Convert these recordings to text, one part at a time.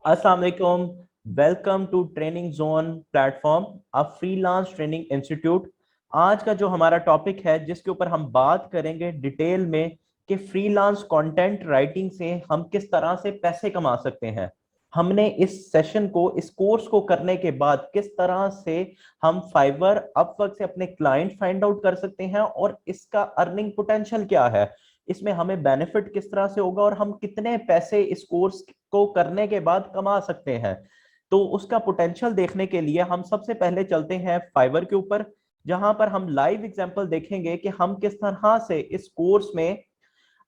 अस्सलाम वालेकुम, welcome to training zone platform, a freelance training institute. आज का जो हमारा टॉपिक है जिसके ऊपर हम बात करेंगे डिटेल में कि फ्रीलांस कंटेंट राइटिंग से हम किस तरह से पैसे कमा सकते हैं। हमने इस सेशन को, इस कोर्स को करने के बाद किस तरह से हम फाइवर, अपवर्क से अपने क्लाइंट फाइंड आउट कर सकते हैं और इसका अर्निंग पोटेंशियल क्या है, इसमें हमें बेनिफिट किस तरह से होगा और हम कितने पैसे इस कोर्स को करने के बाद कमा सकते हैं। तो उसका पोटेंशियल देखने के लिए हम सबसे पहले चलते हैं फाइवर के ऊपर, जहां पर हम लाइव एग्जांपल देखेंगे कि हम किस तरह से इस कोर्स में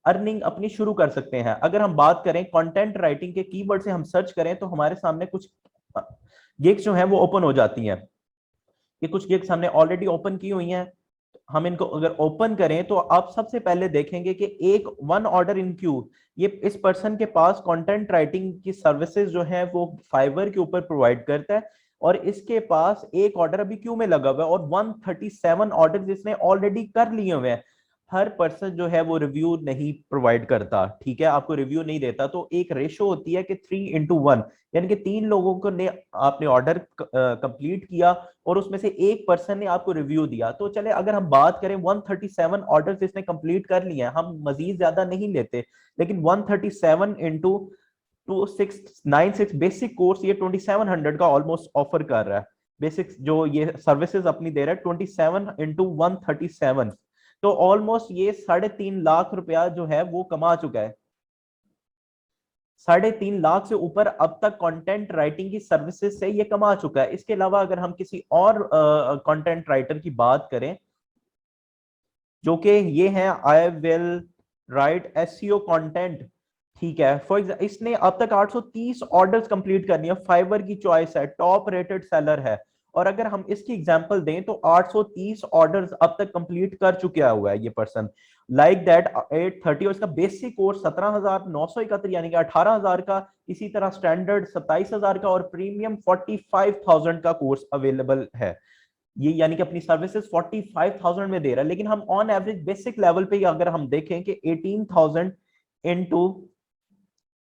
अर्निंग अपनी शुरू कर सकते हैं। अगर हम बात करें कंटेंट राइटिंग के कीवर्ड से हम सर्च करें तो हमारे सामने कुछ गिग्स जो हैं वो ओपन हो जाती हैं। ये कुछ गिग्स हमने ऑलरेडी ओपन की हुई हैं। हम इनको अगर ओपन करें तो आप सबसे पहले देखेंगे कि एक वन ऑर्डर इन क्यू, ये इस पर्सन के पास कंटेंट राइटिंग की सर्विसेज जो है वो फाइवर के ऊपर प्रोवाइड करता है और इसके पास एक ऑर्डर अभी क्यू में लगा हुआ है और 137 ऑर्डर इसने ऑलरेडी कर लिए हुए हैं। हर पर्सन जो है वो रिव्यू नहीं प्रोवाइड करता, ठीक है, आपको रिव्यू नहीं देता। तो एक रेशो होती है कि 3:1, यानी कि 3 लोगों को ने आपने ऑर्डर कंप्लीट किया और उसमें से एक पर्सन ने आपको रिव्यू दिया। तो चले अगर हम बात करें 137 ऑर्डर्स इसने कंप्लीट कर लिए हैं, हम मजीद ज्यादा नहीं लेते, लेकिन 137 इंटू 2696 बेसिक कोर्स ये 2700 का ऑलमोस्ट ऑफर कर रहा है। बेसिक जो ये सर्विसेज अपनी दे रहा है 27 इंटू 137, तो ऑलमोस्ट ये 3.5 लाख रुपया जो है वो कमा चुका है। 3.5 लाख से ऊपर अब तक कंटेंट राइटिंग की सर्विसेज से ये कमा चुका है। इसके अलावा अगर हम किसी और कंटेंट राइटर की बात करें जो कि ये है I will write SEO content, ठीक है, फॉर एग्जाम्पल इसने अब तक 830 ऑर्डर्स कंप्लीट करनी है। फाइवर की चॉइस है, टॉप रेटेड सेलर है, और अगर हम इसकी एग्जांपल दें तो 830 ऑर्डर्स अब तक कंप्लीट कर चुका हुआ है ये पर्सन। लाइक दैट 830, और इसका बेसिक कोर्स 17,971 यानी कि 18,000 का, इसी तरह स्टैंडर्ड 27,000 का और प्रीमियम 45,000 का कोर्स अवेलेबल है। ये यानी कि अपनी सर्विसेज 45,000 में दे रहा है। लेकिन हम ऑन एवरेज बेसिक लेवल पे अगर हम देखें कि 18,000 इंटू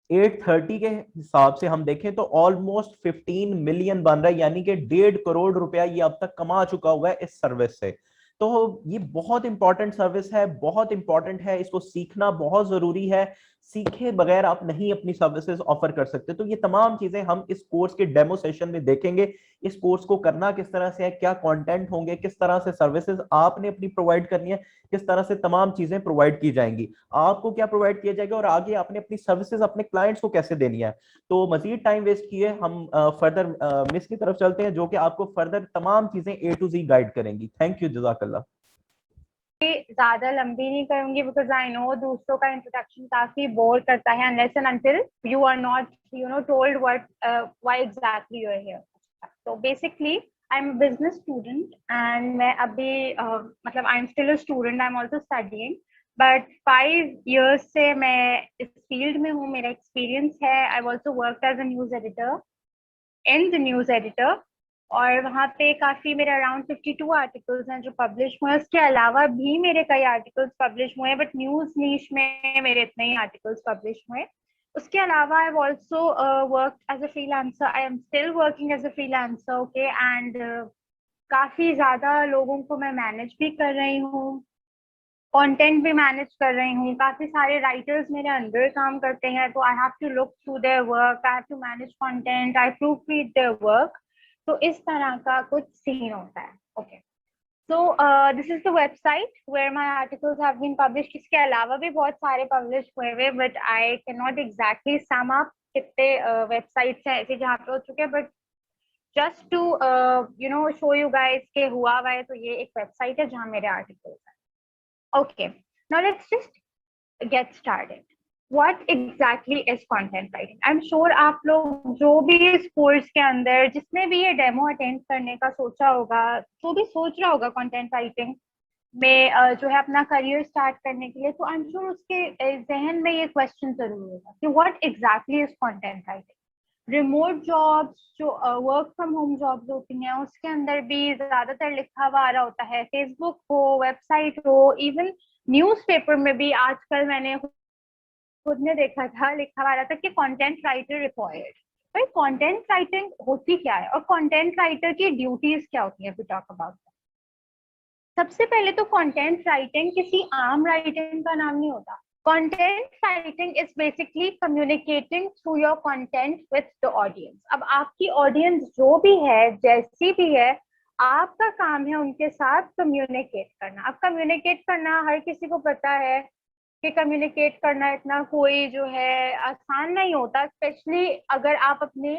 830 के हिसाब से हम देखें तो ऑलमोस्ट 15 मिलियन बन रहा है, यानी कि 1.5 करोड़ रुपया ये अब तक कमा चुका हुआ है इस सर्विस से। तो ये बहुत इंपॉर्टेंट सर्विस है, बहुत इंपॉर्टेंट है, इसको सीखना बहुत जरूरी है। सीखे बगैर आप नहीं अपनी सर्विसेज ऑफर कर सकते। तो ये तमाम चीजें हम इस कोर्स के डेमो सेशन में देखेंगे। इस कोर्स को करना किस तरह से है, क्या कंटेंट होंगे, किस तरह से सर्विसेज आपने अपनी प्रोवाइड करनी है, किस तरह से तमाम चीजें प्रोवाइड की जाएंगी, आपको क्या प्रोवाइड किया जाएगा और आगे आपने अपनी सर्विसेज अपने क्लाइंट्स को कैसे देनी है। तो मजीद टाइम वेस्ट किए हम फर्दर मिस की तरफ चलते हैं जो कि आपको फर्दर तमाम चीजें ए टू जी गाइड करेंगी। थैंक यू, जज़ाकल्लाह। ज्यादा लंबी नहीं करूंगी बिकॉज आई नो दूसरों का इंट्रोडक्शन काफी बोर करता है unless and until you are not told what why exactly you are here. So basically I'm a business student and मैं अभी मतलब I'm still a student, I'm also studying, but 5 years से मैं इस field में हूँ, मेरा एक्सपीरियंस है। I've also worked as a news editor in the news editor, और वहाँ पे काफ़ी मेरे अराउंड 52 आर्टिकल्स हैं जो पब्लिश हुए हैं। उसके अलावा भी मेरे कई आर्टिकल्स पब्लिश हुए हैं, बट न्यूज़ नीश में मेरे इतने ही आर्टिकल्स पब्लिश हुए। उसके अलावा I have also worked as a freelancer, I am still working as a freelancer, okay, and काफ़ी ज़्यादा लोगों को मैं मैनेज भी कर रही हूँ, कंटेंट भी मैनेज कर रही हूँ। काफ़ी सारे राइटर्स मेरे अंडर काम करते हैं, तो I have to look through their work, I have to manage content, I proofread their work. तो इस तरह का कुछ सीन होता है। Okay, so this is the website where my articles have been published. इसके अलावा भी बहुत सारे पब्लिश हुए हुए, but I can not exactly sum up कितने वेबसाइट्स हैं ऐसे जहाँ पे हो चुके हैं, but just to show you guys के हुआ हुआ है। तो ये एक वेबसाइट है जहाँ मेरे आर्टिकल्स हैं। Okay, now let's just get started. What exactly is content writing? I'm sure आप लोग जो भी इस कोर्स के अंदर जिसने भी ये डेमो अटेंड करने का सोचा होगा, जो भी सोच रहा होगा कंटेंट राइटिंग में जो है अपना करियर स्टार्ट करने के लिए, तो आई एम श्योर उसके जहन में ये क्वेश्चन जरूर होगा कि what exactly is content writing. Remote jobs जो वर्क फ्रॉम होम जॉब्स होती हैं उसके अंदर भी ज्यादातर लिखा हुआ आ रहा होता है, फेसबुक हो, वेबसाइट हो, इवन न्यूज़पेपर में भी आजकल मैंने खुद ने देखा था लिखा हुआ आ रहा था कि कंटेंट राइटर रिक्वायर्ड। भाई कंटेंट राइटिंग होती क्या है और कंटेंट राइटर की ड्यूटीज क्या होती है, टॉक अबाउट। सबसे पहले तो कंटेंट राइटिंग किसी आम राइटिंग का नाम नहीं होता। Content writing is basically communicating through your content with the audience. अब आपकी ऑडियंस जो भी है, जैसी भी है, आपका काम है उनके साथ कम्युनिकेट करना। अब कम्युनिकेट करना हर किसी को पता है कि कम्युनिकेट करना इतना कोई जो है आसान नहीं होता, स्पेशली अगर आप अपनी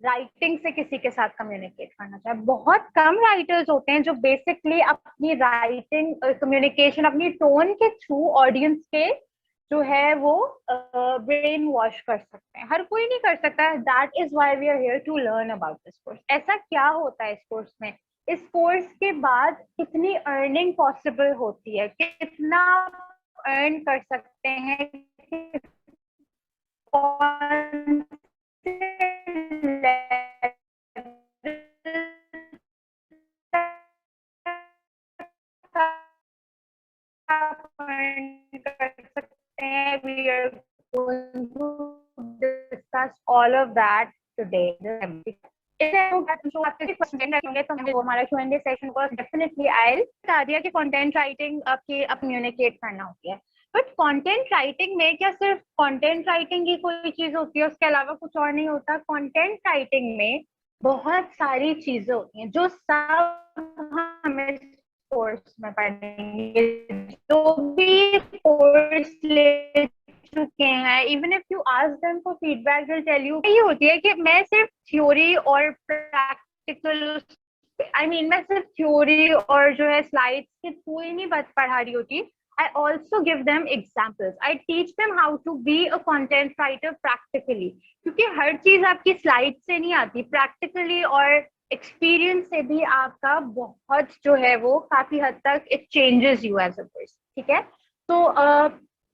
राइटिंग से किसी के साथ कम्युनिकेट करना चाहे। बहुत कम राइटर्स होते हैं जो बेसिकली अपनी राइटिंग कम्युनिकेशन अपनी टोन के थ्रू ऑडियंस के जो है वो ब्रेन वॉश कर सकते हैं। हर कोई नहीं कर सकता। That is why we are here to learn about this course. ऐसा क्या होता है इस कोर्स में, इस कोर्स के बाद कितनी अर्निंग पॉसिबल होती है, कितना अर्न कर सकते हैं, कौन कर सकते हैं। We are going to discuss all of that today. हमारा Q&A सेशन को डेफिनेटली आयल बता दिया कि कंटेंट राइटिंग आपकी कम्युनिकेट करना होती है। बट कंटेंट राइटिंग में क्या सिर्फ कंटेंट राइटिंग ही कोई चीज होती है, उसके अलावा कुछ और नहीं होता? कंटेंट राइटिंग में बहुत सारी चीजें होती हैं जो सब हमें कोर्स में पढ़ेंगे। जो भी कोर्स ले चुके हैं, even if you ask them for feedback, they will tell you ये होती है कि मैं सिर्फ थ्योरी और प्रैक्टिकल मैं सिर्फ थ्योरी और जो है स्लाइड्स के थ्रू ही नहीं पढ़ा रही होती। I also give them examples. I teach them how to be a content writer practically. क्योंकि हर चीज आपकी स्लाइड से नहीं आती, प्रैक्टिकली और एक्सपीरियंस से भी आपका बहुत जो है वो काफी हद तक it changes you as a person. ठीक है, तो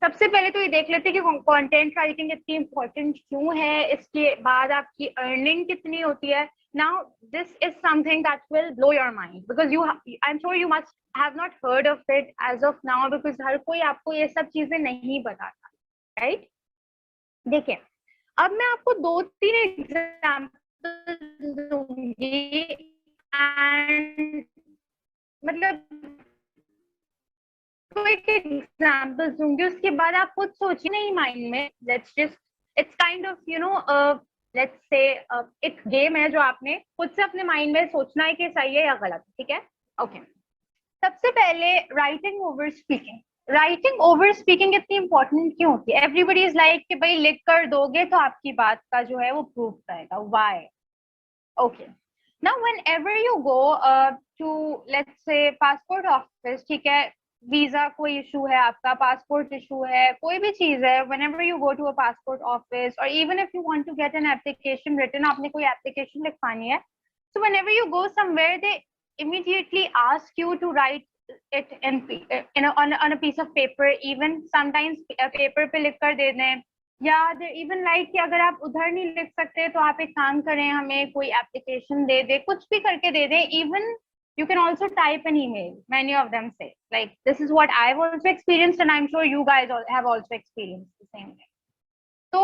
सबसे पहले तो ये देख लेते हैं कि कंटेंट राइटिंग इतनी इंपॉर्टेंट क्यों है, इसके बाद आपकी अर्निंग कितनी होती है। Now, this is something that will blow your mind because I'm sure you must have not heard of it as of now because हर कोई आपको ये सब चीजें नहीं बताता, right? देखिए, अब मैं आपको 2-3 एग्जाम्पल दूंगी एंड मतलब क्विक एग्जाम्पल दूंगी, उसके बाद आप खुद सोचिए नहीं माइंड में। It's kind of let's say एक गेम है जो आपने खुद से अपने माइंड में सोचना है कि सही है या गलत। ठीक है, ओके। सबसे पहले writing over speaking. Writing over speaking इतनी इंपॉर्टेंट क्यों होती है? एवरीबडी इज लाइक कि भाई लिख कर दोगे तो आपकी बात का जो है वो प्रूफ करेगा। Why? Okay, now whenever you go to let's say passport office, ठीक है, वीजा कोई इशू है, आपका पासपोर्ट इशू है, कोई भी चीज है, whenever you go to a passport office or even if you want to get an application written, आपने कोई एप्लीकेशन लिखवानी है, so whenever you go somewhere they immediately ask you to write it on a piece of paper, even sometimes paper पे लिख कर दे दें, या even like कि अगर आप उधर नहीं लिख सकते तो आप एक काम करें, हमें कोई एप्लीकेशन दे दे, कुछ भी करके दे दे। Even you can also type an email. Many of them say, like, this is what I've also experienced and I'm sure you guys have also experienced the same thing. तो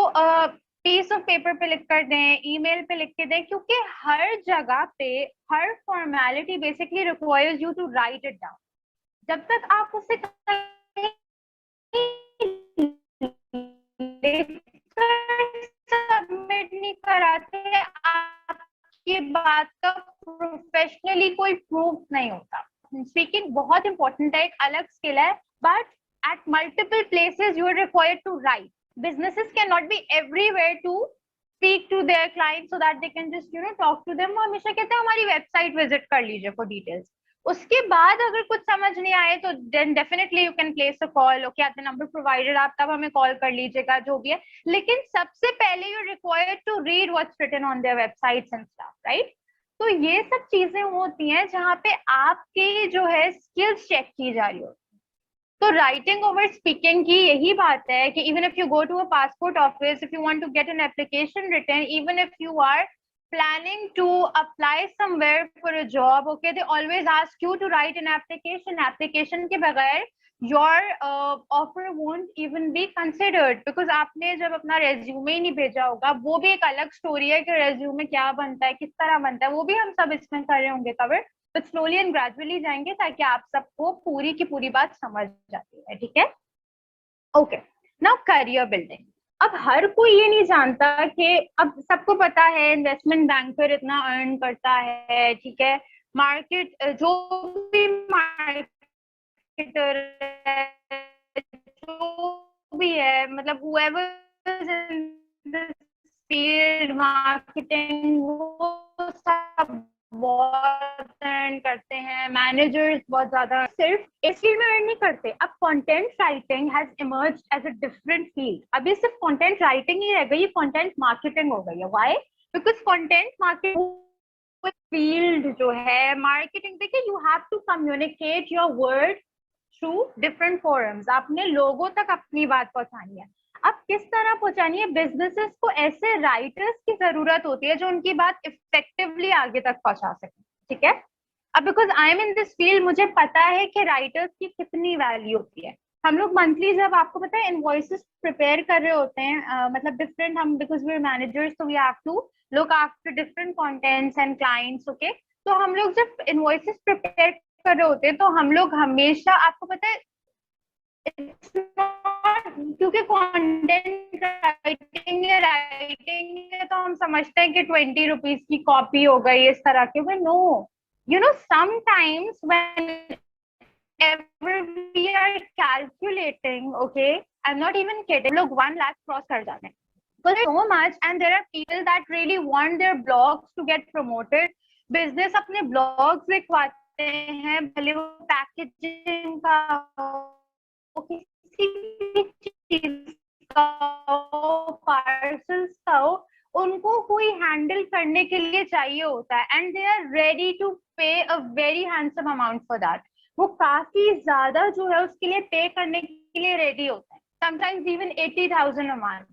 piece of paper पे लिख कर दें, email पे लिख के दें, क्योंकि हर जगह पे हर formality basically requires you to write it down. जब तक आप उसे सबमिट नहीं कराते, आपकी बात का प्रोफेशनली कोई प्रूफ नहीं होता। स्पीकिंग बहुत इंपॉर्टेंट है, एक अलग स्किल है, but at multiple places you are required to write. businesses cannot be everywhere to speak to their clients so that they can just talk to them। हमेशा कहते हैं हमारी वेबसाइट विजिट कर लीजिए फॉर डिटेल्स। उसके बाद अगर कुछ समझ नहीं आए तो then definitely you can place a call. Okay, at the number provided, आप तब हमें कॉल कर लीजिएगा, जो भी है। लेकिन सबसे पहले you required to read what's written on their websites and stuff, right? तो ये सब चीजें होती हैं जहाँ पे आपकी जो है स्किल्स चेक की जा रही होती है। तो राइटिंग ओवर स्पीकिंग की यही बात है कि even if you go to a passport office, if you want to get an application written, even if you are planning to apply somewhere for a job, okay, they always ask you to write an application। Application के बगैर your offer won't even be considered, because आपने जब अपना resume ही नहीं भेजा होगा, वो भी एक अलग स्टोरी है कि रेज्यूमे क्या बनता है, किस तरह बनता है, वो भी हम सब इसमें कर रहे होंगे कवर, तो स्लोली एंड ग्रेजुअली जाएंगे ताकि आप सबको पूरी की पूरी बात समझ जाती है, ठीक है। Okay, now career building. अब हर कोई ये नहीं जानता कि, अब सबको पता है इन्वेस्टमेंट बैंकर इतना अर्न करता है, ठीक है, मार्केट जो भी मार्केटर है, जो भी है, मतलब whoever is in this field marketing, वो सब बहुत अर्न करते हैं, मैनेजर्स बहुत ज्यादा, सिर्फ इस फील्ड में अर्न नहीं करते। अब content writing has emerged as a different field. अभी सिर्फ कंटेंट राइटिंग ही रह गई, कंटेंट मार्केटिंग हो गई है। Why? Because content marketing field जो है मार्केटिंग, देखिए you have to communicate your word through different forums. आपने लोगों तक अपनी बात पहुंचानी है। अब किस तरह पहुंचानी है? बिजनेसेस को ऐसे राइटर्स की जरूरत होती है जो उनकी बात इफेक्टिवली आगे तक पहुंचा सके, ठीक है। अब because I am in this field, मुझे पता है कि राइटर्स की कितनी वैल्यू होती है। हम लोग मंथली, जब आपको पता है इनवॉइसेस प्रिपेयर कर रहे होते हैं, मतलब डिफरेंट, हम बिकॉज वी आर मैनेजर्स, तो we have to look after different contents and clients, okay. तो हम लोग जब इनवॉइसेस प्रिपेयर कर रहे होते हैं तो हम लोग हमेशा, आपको पता है, क्योंकि कंटेंट राइटिंग है तो हम समझते हैं कि 20 रुपीज की कॉपी हो गई इस तरह के, no, you know, sometimes whenever we are calculating, okay, I am not even kidding, लोग 1 लाख क्रॉस कर जाते हैं। So there's so much, and there are people that really want their blogs to get promoted. Business अपने blogs लिखवाते हैं, भले वो packaging का हो, किसी भी चीज का हो, पार्सल्स का हो, उनको कोई हैंडल करने के लिए चाहिए होता है, and they are ready to pay a very handsome amount for that. वो काफी ज्यादा जो है उसके लिए पे करने के लिए रेडी होता है, समटाइम्स इवन 80,000 a month।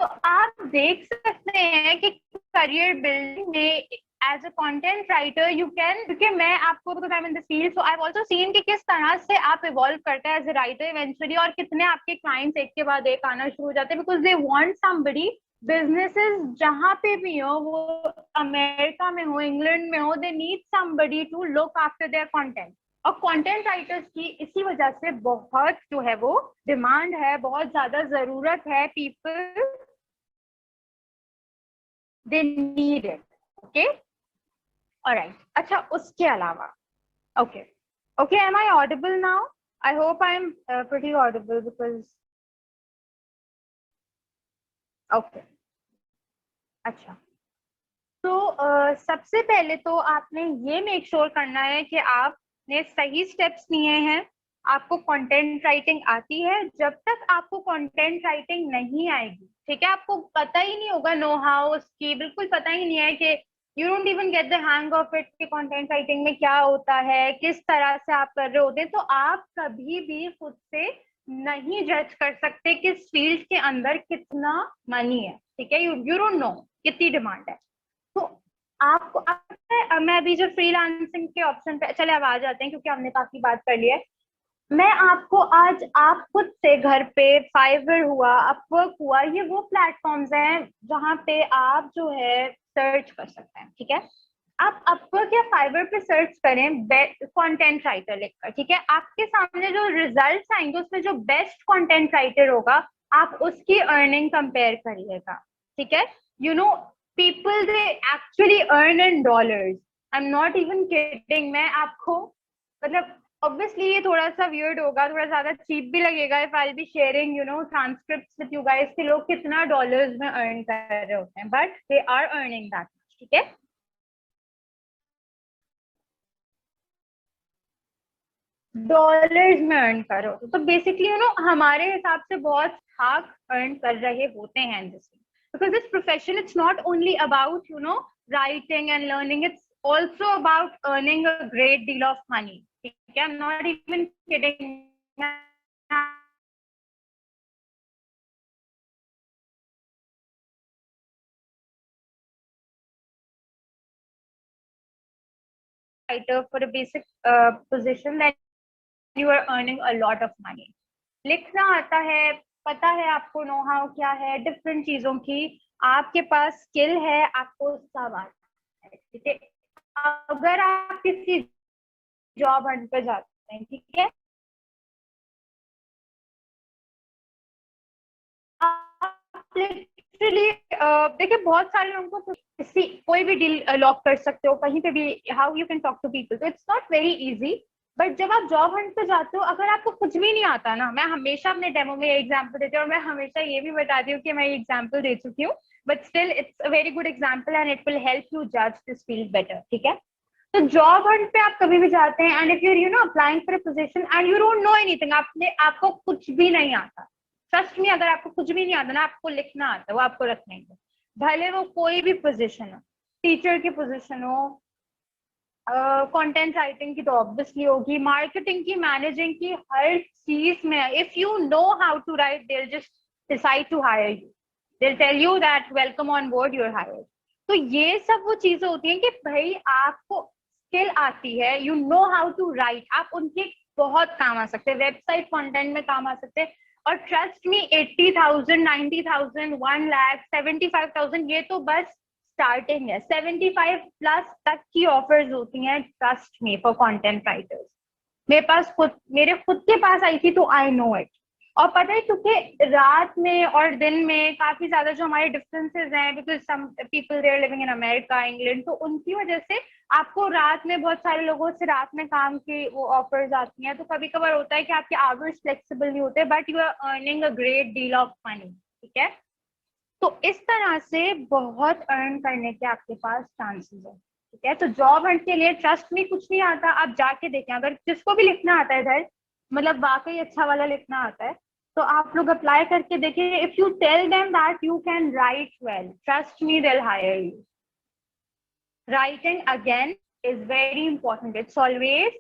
तो आप देख सकते हैं कि करियर बिल्डिंग में as a content writer you can, क्योंकि मैं आपको, because I am in this field, so I have also seen कि किस तरह से आप इवॉल्व करते हैं एज अ राइटर इवेंचुअली, और कितने आपके क्लाइंट्स एक के बाद एक आना शुरू हो जाते हैं, because they want somebody. Businesses जहां पे भी हो, वो अमेरिका में हो, इंग्लैंड में हो, they need somebody to look after their content. और कंटेंट राइटर्स की इसी वजह से बहुत जो है वो डिमांड है, बहुत ज्यादा जरूरत है। People they need it, okay, all right। अच्छा, उसके अलावा, okay, okay, am I audible now? I hope I'm pretty audible, because okay, अच्छा, तो सबसे पहले तो आपने ये मेक श्योर करना है कि आपने सही स्टेप्स लिए हैं, आपको कंटेंट राइटिंग आती है। जब तक आपको कंटेंट राइटिंग नहीं आएगी, ठीक है, आपको पता ही नहीं होगा, नो हाउ उसकी बिल्कुल पता ही नहीं है कि you don't even get the hang of it कि कंटेंट राइटिंग में क्या होता है, किस तरह से आप कर रहे होते हैं, तो आप कभी भी खुद से नहीं जज कर सकते कि इस फील्ड के अंदर कितना मनी है, ठीक है, यू डोंट नो कितनी डिमांड है। तो आपको मैं अभी जो फ्रीलांसिंग के ऑप्शन पे, चले अब आ जाते हैं क्योंकि हमने काफी बात कर ली है। मैं आपको आज, आप खुद से घर पे, फाइवर हुआ, अपवर्क हुआ, ये वो प्लेटफॉर्म्स हैं जहाँ पे आप जो है सर्च कर सकते हैं, ठीक है। आप अपवर्क या फाइवर पे सर्च करें कंटेंट राइटर लिखकर, ठीक है, आपके सामने जो रिजल्ट्स आएंगे उसमें जो बेस्ट कंटेंट राइटर होगा, आप उसकी अर्निंग कंपेयर करिएगा, ठीक है। You no, people they actually earn in dollars, I'm not even kidding। मैं आपको, मतलब ऑब्वियसली ये थोड़ा सा वियर्ड होगा, थोड़ा ज्यादा चीप भी लगेगा if I be sharing you know transcripts with you guys कि लोग कितना डॉलर्स में अर्न कर रहे होते हैं, but they are earning that, ठीक है। डॉलर्स में अर्न कर रहे हो तो बेसिकली यू नो हमारे हिसाब से बहुत ठाक अर्न कर रहे होते हैं जिसमें, because this profession it's not only about you know writing and learning, it's also about earning a great deal of money, ठीक है, I'm not even kidding। Writer for a basic position, then you are earning a lot of money. लिखना आता है, पता है आपको know how क्या है, डिफरेंट चीजों की आपके पास स्किल है, आपको सब आता है, ठीक है. अगर आप किसी जॉब हंट पे जाते हैं, ठीक है, लिटरली देखिए बहुत सारे लोगों को किसी कोई भी डील लॉक कर सकते हो कहीं पे भी, how you can talk to people, तो it's not very easy. But जब आप जॉब हंट पे जाते हो, अगर आपको कुछ भी नहीं आता ना, मैं हमेशा अपने डेमो में एग्जांपल देती हूँ और मैं हमेशा ये भी बताती हूँ कि मैं एग्जांपल दे चुकी हूँ, but still it's a very good example and it will help you जज दिस फील्ड बेटर. ठीक है, तो जॉब हंट पे आप कभी भी जाते हैं and if you no applying for a position and you don't know anything, आपको कुछ भी नहीं आता, ट्रस्ट मी, अगर आपको कुछ भी नहीं आता ना, आपको लिखना आता है, वो आपको रख लेंगे, भले वो कोई भी पोजीशन हो, टीचर की पोजीशन हो, कंटेंट राइटिंग की तो ऑब्वियसली होगी, मार्केटिंग की, मैनेजिंग की, हर चीज में if you know how to write they will just decide to hire you, they will tell you that welcome on board, you are hired. तो ये सब वो चीजें होती हैं कि भाई आपको स्किल आती है, you know how to write, आप उनके बहुत काम आ सकते हैं, वेबसाइट कंटेंट में काम आ सकते हैं. और ट्रस्ट मी 80,000, 90,000, 1 लाख, 75,000 ये तो बस स्टार्टिंग है. 75 प्लस तक की ऑफर्स होती हैं, trust me, for content writers. मेरे खुद के पास आई थी, तो आई नो इट. और पता है क्योंकि रात में और दिन में काफी ज्यादा जो हमारे डिफरेंसेस हैं, because some people they are living in America, England, तो उनकी वजह से आपको रात में बहुत सारे लोगों से रात में काम की वो ऑफर्स आती हैं. तो कभी कभार होता है कि आपके आवर्स फ्लेक्सिबल नहीं होते, but you are earning a great deal of money. ठीक है, तो इस तरह से बहुत अर्न करने के आपके पास चांसेस है. ठीक है, तो जॉब हंट के लिए ट्रस्ट में कुछ नहीं आता, आप जाके देखें. अगर जिसको भी लिखना आता है इधर, मतलब वाकई अच्छा वाला लिखना आता है, तो आप लोग अप्लाई करके देखिए. If you tell them that you can write well, trust me, they will hire you. Writing again is very important, it's always.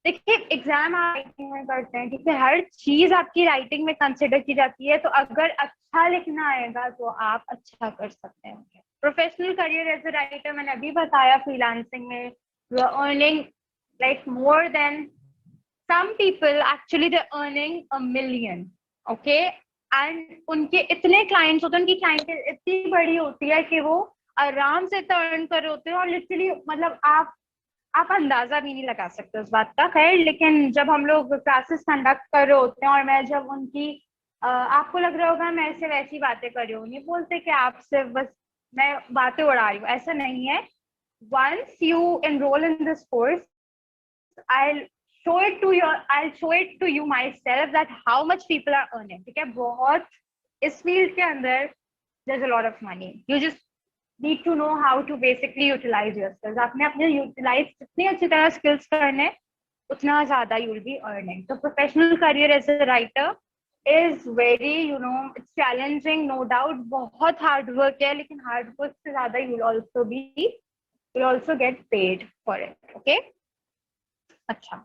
देखिए एग्जाम आप राइटिंग में करते हैं, ठीक है, हर चीज आपकी राइटिंग में कंसिडर की जाती है, तो अगर अच्छा लिखना आएगा तो आप अच्छा कर सकते हैं. Professional career as a writer, मैंने अभी बताया, फ्रीलांसिंग में you are earning like more than some people, actually they're earning $1 million. Okay, and उनके इतने clients होते हैं, उनकी clientele इतनी बड़ी होती है कि वो आराम से अर्न कर रहे होते हैं. और लिटरली मतलब आप अंदाजा भी नहीं लगा सकते उस बात का. खैर, लेकिन जब हम लोग क्लासेस कंडक्ट कर रहे होते हैं और मैं जब उनकी आपको लग रहा होगा मैं ऐसे वैसी बातें कर रही हूँ, नहीं बोलते कि आपसे बस मैं बातें उड़ा रही हूँ, ऐसा नहीं है. once you enroll in this course, I'll show it to you myself that how much people are earning. ठीक है, बहुत इस फील्ड के अंदर there's a lot of money. You just need to know how to basically utilize your skills. आपने अपने utilize जितनी अच्छी तरह skills करने, उतना ज़्यादा you'll be earning. So professional career as a writer is very, you know, it's challenging, no doubt. बहुत hard work है, लेकिन hard work से ज़्यादा you'll also get paid for it. Okay? अच्छा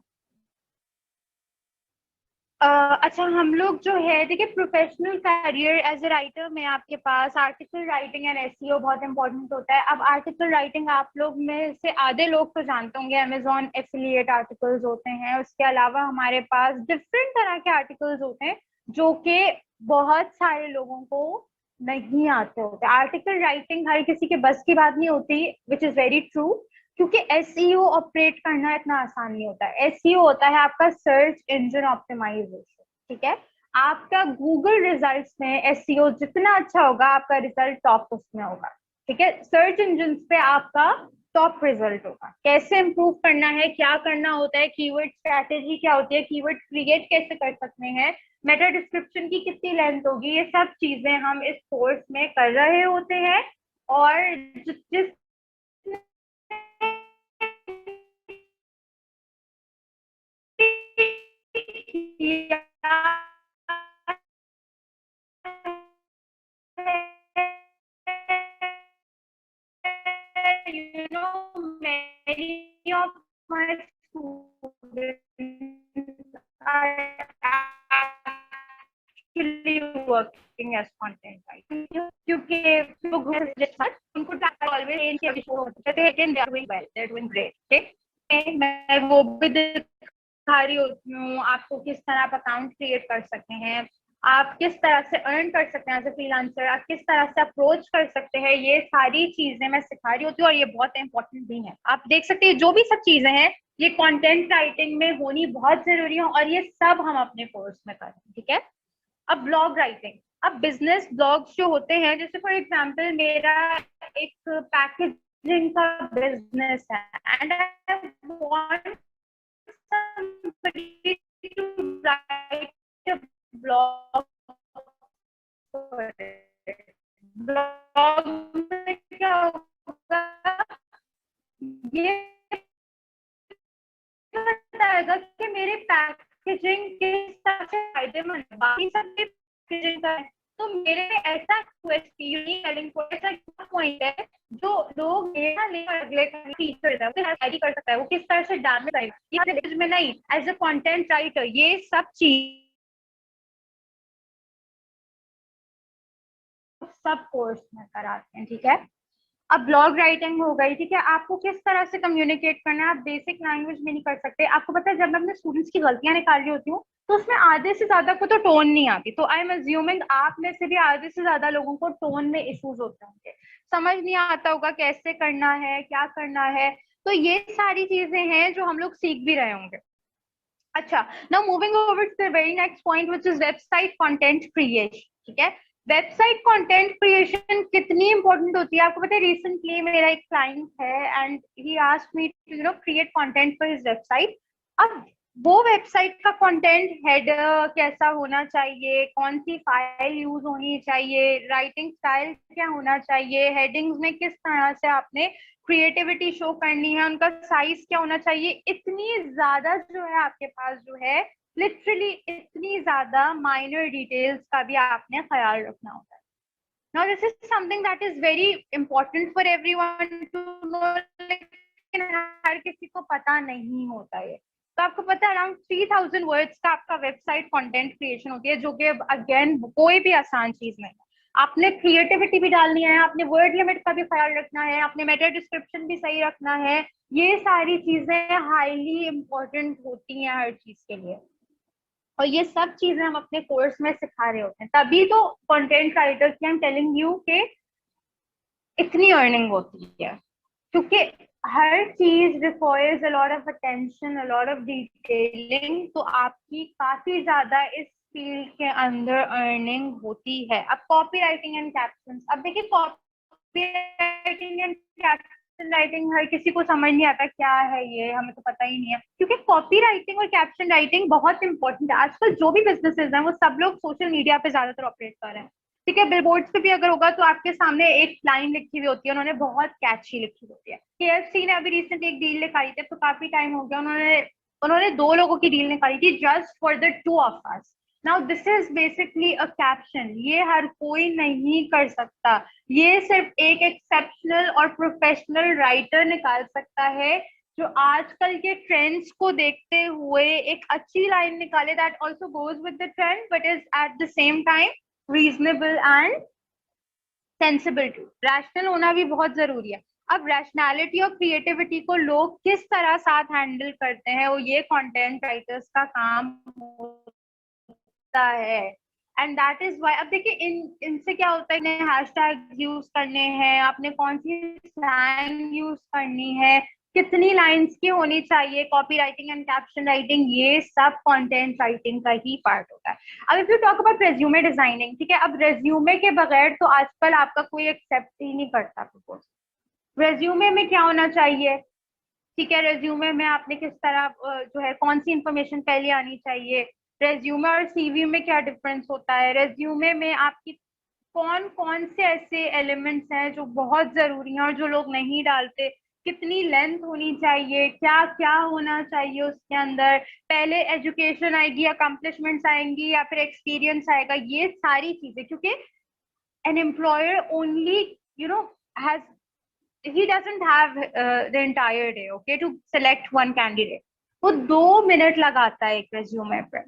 अच्छा, हम लोग जो है देखिए, professional career as a writer में आपके पास आर्टिकल राइटिंग एंड एसईओ बहुत इंपॉर्टेंट होता है. अब आर्टिकल राइटिंग आप लोग में से आधे लोग तो जानते होंगे, अमेजॉन एफिलिएट आर्टिकल्स होते हैं. उसके अलावा हमारे पास डिफरेंट तरह के आर्टिकल्स होते हैं जो कि बहुत सारे लोगों को नहीं आते होते. आर्टिकल राइटिंग हर किसी के बस की बात नहीं होती, विच इज वेरी ट्रू, क्योंकि एसईओ ऑपरेट करना इतना आसान नहीं होता है. एसईओ होता है आपका सर्च इंजन ऑप्टिमाइजेशन. ठीक है, आपका गूगल रिजल्ट्स में एसईओ जितना अच्छा होगा, आपका रिजल्ट टॉप उसमें होगा. ठीक है, सर्च इंजन पे आपका टॉप रिजल्ट होगा. कैसे इंप्रूव करना है, क्या करना होता है, कीवर्ड स्ट्रैटेजी क्या होती है, कीवर्ड क्रिएट कैसे कर सकते हैं, मेटा डिस्क्रिप्शन की कितनी लेंथ होगी, ये सब चीजें हम इस कोर्स में कर रहे होते हैं. और जिस you know, many of my students are actually working as content writers, क्योंकि लोग उनको always they are doing well, they are doing great. Okay, मैं वो भी सिखा रही होती हूँ आपको किस तरह आप अकाउंट क्रिएट कर सकते हैं, आप किस तरह से अर्न कर सकते हैं एज ए फ्रीलांसर, आप किस तरह से अप्रोच कर सकते हैं, ये सारी चीजें मैं सिखा रही होती हूँ और ये बहुत इंपॉर्टेंट भी है. आप देख सकते हैं जो भी सब चीजें हैं ये कंटेंट राइटिंग में होनी बहुत जरूरी है और ये सब हम अपने कोर्स में करें. ठीक है. अब ब्लॉग राइटिंग, अब बिजनेस ब्लॉग्स जो होते हैं, जैसे फॉर एग्जांपल मेरा एक पैकेजिंग का बिजनेस है and I want somebody to write a blog for it. Blog में क्या होगा, ये बताएगा कि मेरे पैकेजिंग किस तरह से फायदेमंद है, बाकी सब पैकेजिंग का है. तो मेरे ऐसा यूनिक सेलिंग पॉइंट है जो लोग अगले टीचर है वो कर सकता है, वो किस तरह से डालना चाहिए में नहीं, एज ए कंटेंट राइटर ये सब चीज सब कोर्स में कराते हैं. ठीक है. अब ब्लॉग राइटिंग हो गई. ठीक है. आपको किस तरह से कम्युनिकेट करना है, आप बेसिक लैंग्वेज में नहीं कर सकते. आपको पता है जब मैं अपने स्टूडेंट्स की गलतियां निकाल रही होती हूँ तो उसमें आधे से ज्यादा को तो टोन नहीं आती, तो आई एम अज्यूमिंग आप में से भी आधे से ज्यादा लोगों को टोन में इश्यूज होते होंगे, समझ नहीं आता होगा कैसे करना है, क्या करना है. तो ये सारी चीजें हैं जो हम लोग सीख भी रहे होंगे. अच्छा, now moving over to the very next point which is website content creation. ठीक है. वेबसाइट कंटेंट क्रिएशन कितनी इंपॉर्टेंट होती है आपको पता है. रिसेंटली मेरा एक क्लाइंट है and he asked me to create content for his website. अब वो वेबसाइट का कंटेंट हेडर कैसा होना चाहिए, कौन सी फाइल यूज होनी चाहिए, राइटिंग स्टाइल क्या होना चाहिए, हेडिंग्स में किस तरह से आपने क्रिएटिविटी शो करनी है, उनका साइज क्या होना चाहिए, इतनी ज्यादा जो है आपके पास जो है लिटरली इतनी ज्यादा माइनर डिटेल्स का भी आपने ख्याल रखना होता है. Now this is something that is very important for everyone to know, लेकिन हर किसी को पता नहीं होता है. तो आपको पता है अराउंड 3000 वर्ड्स का आपका वेबसाइट कंटेंट क्रिएशन होती है, जो कि अगेन कोई भी आसान चीज नहीं है. आपने क्रिएटिविटी भी डालनी है, आपने वर्ड लिमिट का भी ख्याल रखना है, आपने मेटा डिस्क्रिप्शन भी सही रखना है. ये सारी चीजें हाईली इंपॉर्टेंट होती हैं हर चीज के लिए और ये सब चीजें हम अपने कोर्स में सिखा रहे होते हैं. तभी तो कंटेंट राइटर की आई एम टेलिंग यू के इतनी अर्निंग होती है, क्योंकि हर चीज requires a lot of attention, a lot of detailing. तो आपकी काफी ज्यादा इस फील्ड के अंदर अर्निंग होती है. अब कॉपी राइटिंग एंड कैप्शंस, अब देखिए copy writing and caption writing हर किसी को समझ नहीं आता क्या है ये, हमें तो पता ही नहीं है, क्योंकि कॉपी राइटिंग और कैप्शन राइटिंग बहुत इंपॉर्टेंट है. आजकल जो भी बिजनेसेस हैं वो सब लोग सोशल मीडिया पे ज्यादातर ऑपरेट कर रहे हैं. ठीक है. बिलबोर्ड्स पे भी अगर होगा तो आपके सामने एक लाइन लिखी हुई होती है, उन्होंने बहुत कैची लिखी होती है. KFC ने अभी रिसेंट एक डील निकाली थी, तो काफी टाइम हो गया, उन्होंने 2 लोगों की डील निकाली थी just for the 2 of us. Now this is basically a caption. ये हर कोई नहीं कर सकता, ये सिर्फ एक एक्सेप्शनल और प्रोफेशनल राइटर निकाल सकता है जो आजकल के ट्रेंड्स को देखते हुए एक अच्छी लाइन निकाले that also goes with the trend but is at the same time reasonable and sensible too. Rational होना भी बहुत जरूरी है. अब रैशनैलिटी और क्रिएटिविटी को लोग किस तरह साथ हैंडल करते हैं, वो ये कंटेंट राइटर्स का काम होता है. एंड दैट इज वाई, अब देखिए इनसे क्या होता है, इन्हें हैशटैग यूज करने हैं, आपने कौन सी स्लैंग यूज करनी है, कितनी लाइंस की होनी चाहिए, copy writing and caption writing, ये सब कंटेंट राइटिंग का ही पार्ट होता है. अब if you talk about resume designing, ठीक है, अब रेज्यूमे के बगैर तो आजकल आपका कोई एक्सेप्ट ही नहीं करता प्रपोज. रेज्यूमे में क्या होना चाहिए, ठीक है, रेज्यूमे में आपने किस तरह जो है कौन सी इंफॉर्मेशन पहले आनी चाहिए, रेज्यूमे और सीवी में क्या डिफरेंस होता है, रेज्यूमे में आपकी कौन कौन से ऐसे एलिमेंट्स हैं जो बहुत जरूरी हैं और जो लोग नहीं डालते, कितनी लेंथ होनी चाहिए, क्या क्या होना चाहिए उसके अंदर, पहले एजुकेशन आएगी, अकम्पलिशमेंट्स आएंगी या फिर एक्सपीरियंस आएगा, ये सारी चीजें. क्योंकि an employer only has he doesn't have the entire day, okay, to select one candidate. वो 2 मिनट लगाता है एक रेज्यूमे पे,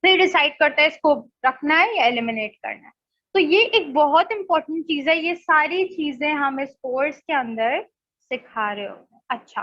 फिर डिसाइड करता है इसको रखना है या एलिमिनेट करना है. तो ये एक बहुत इंपॉर्टेंट चीज है. ये सारी चीजें हम इस कोर्स के अंदर सिखा रहे होते हैं. अच्छा,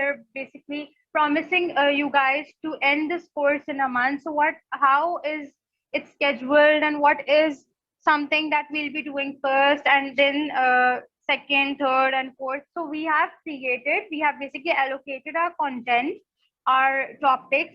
are basically promising you guys to end this course in a month. So how is it scheduled, and what is something that we'll be doing first, and then second, third and fourth. So we have basically allocated our content, our topics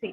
3.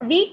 week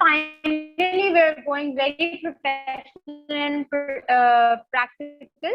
finally we are going very professional and practical,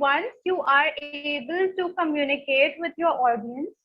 once you are able to communicate with your audience,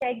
check